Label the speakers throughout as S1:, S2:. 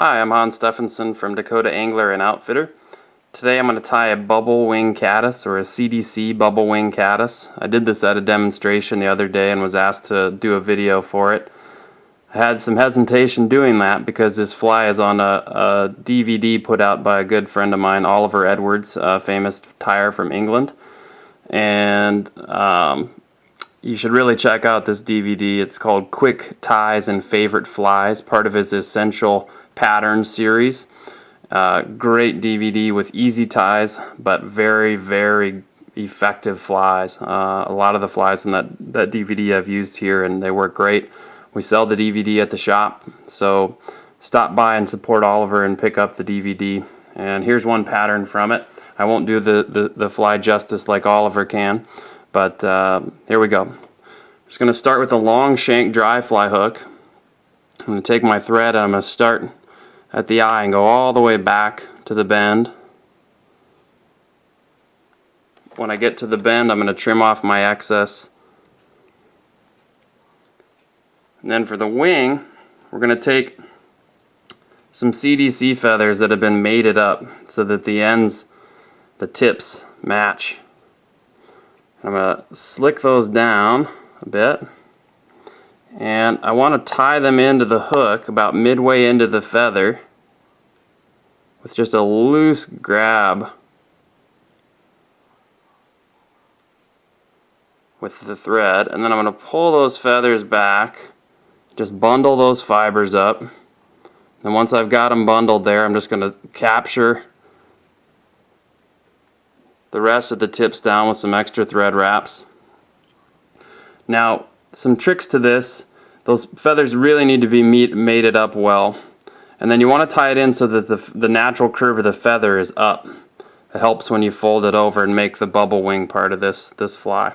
S1: Hi, I'm Hans Stephenson from Dakota Angler and Outfitter. Today I'm going to tie a bubble wing caddis, or a CDC bubble wing caddis. I did this at a demonstration the other day and was asked to do a video for it. I had some hesitation doing that because this fly is on a DVD put out by a good friend of mine, Oliver Edwards, a famous tyer from England. And you should really check out this DVD. It's called Quick Ties and Favorite Flies, part of his Essential Patterns series. Great DVD with easy ties, but very, very effective flies. A lot of the flies in that DVD I've used here, and they work great. We sell the DVD at the shop, so stop by and support Oliver and pick up the DVD. And here's one pattern from it. I won't do the fly justice like Oliver can, but here we go. I'm just going to start with a long shank dry fly hook. I'm going to take my thread and I'm going to start at the eye and go all the way back to the bend. When I get to the bend, I'm going to trim off my excess. And then for the wing, we're going to take some CDC feathers that have been mated up so that the ends, the tips, match. I'm going to slick those down a bit, and I want to tie them into the hook about midway into the feather with just a loose grab with the thread, and then I'm going to pull those feathers back, just bundle those fibers up, and once I've got them bundled there, I'm just going to capture the rest of the tips down with some extra thread wraps. Now, some tricks to this: those feathers really need to be mated up well, and then you want to tie it in so that the natural curve of the feather is up. It helps when you fold it over and make the bubble wing part of this fly.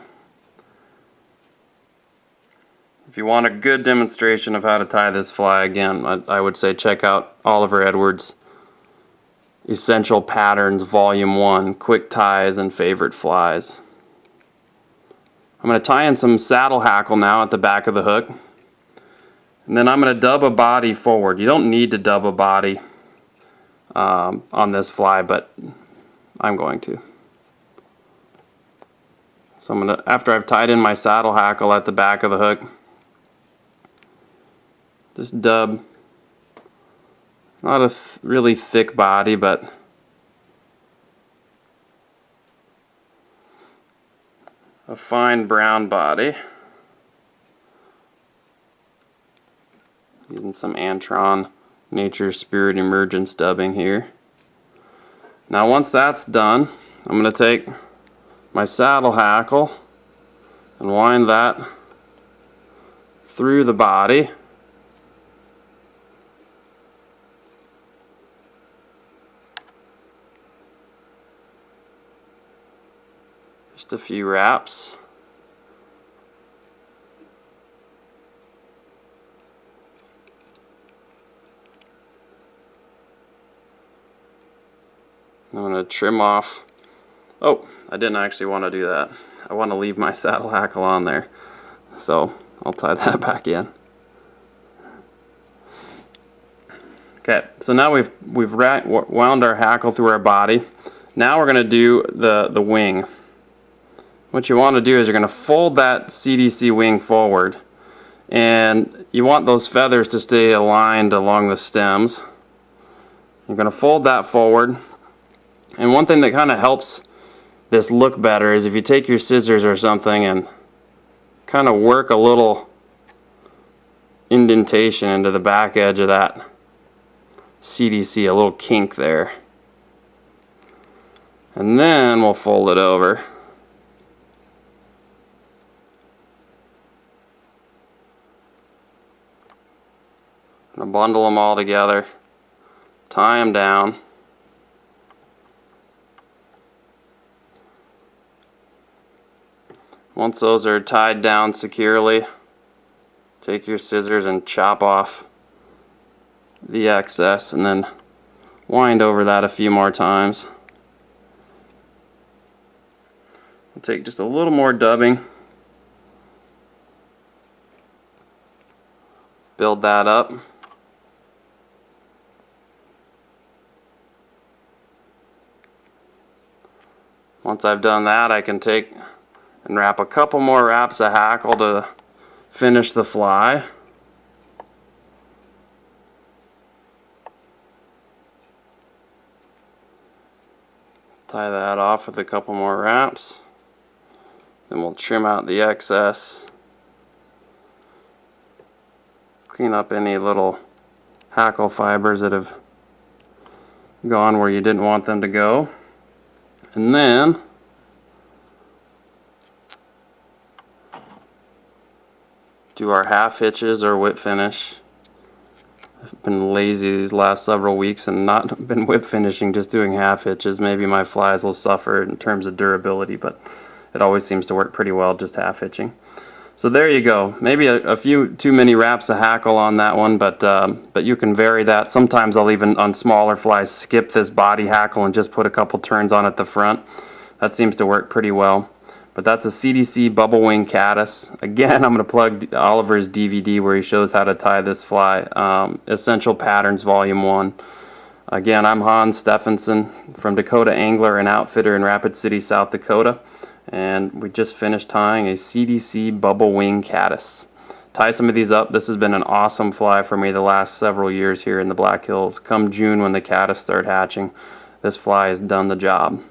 S1: If you want a good demonstration of how to tie this fly, again, I would say check out Oliver Edwards' Essential Patterns Volume 1, Quick Ties and Favorite Flies. I'm going to tie in some saddle hackle now at the back of the hook. And then I'm going to dub a body forward. You don't need to dub a body on this fly, but I'm going to. So I'm going to, after I've tied in my saddle hackle at the back of the hook, just dub, not a really thick body, but a fine brown body. Using some Antron Nature Spirit Emergence dubbing here. Now once that's done, I'm going to take my saddle hackle and wind that through the body. Just a few wraps. I'm going to trim off. Oh, I didn't actually want to do that. I want to leave my saddle hackle on there. So I'll tie that back in. Okay, so now we've wound our hackle through our body. Now we're going to do the wing. What you want to do is you're going to fold that CDC wing forward, and you want those feathers to stay aligned along the stems. You're going to fold that forward, and one thing that kind of helps this look better is if you take your scissors or something and kind of work a little indentation into the back edge of that CDC, a little kink there, and then we'll fold it over. I'm going to bundle them all together, tie them down. Once those are tied down securely, take your scissors and chop off the excess, and then wind over that a few more times. I'll take just a little more dubbing, build that up. Once I've done that, I can take and wrap a couple more wraps of hackle to finish the fly. Tie that off with a couple more wraps. Then we'll trim out the excess. Clean up any little hackle fibers that have gone where you didn't want them to go. And then do our half hitches or whip finish. I've been lazy these last several weeks and not been whip finishing, just doing half hitches. Maybe my flies will suffer in terms of durability, but it always seems to work pretty well just half hitching. So there you go. Maybe a few too many wraps of hackle on that one, but you can vary that. Sometimes I'll even, on smaller flies, skip this body hackle and just put a couple turns on at the front. That seems to work pretty well. But that's a CDC bubble wing caddis. Again, I'm going to plug Oliver's DVD where he shows how to tie this fly. Essential Patterns Volume 1. Again, I'm Hans Stephenson from Dakota Angler and Outfitter in Rapid City, South Dakota. And we just finished tying a CDC bubble wing caddis. Tie some of these up. This has been an awesome fly for me the last several years here in the Black Hills. Come June when the caddis start hatching, this fly has done the job.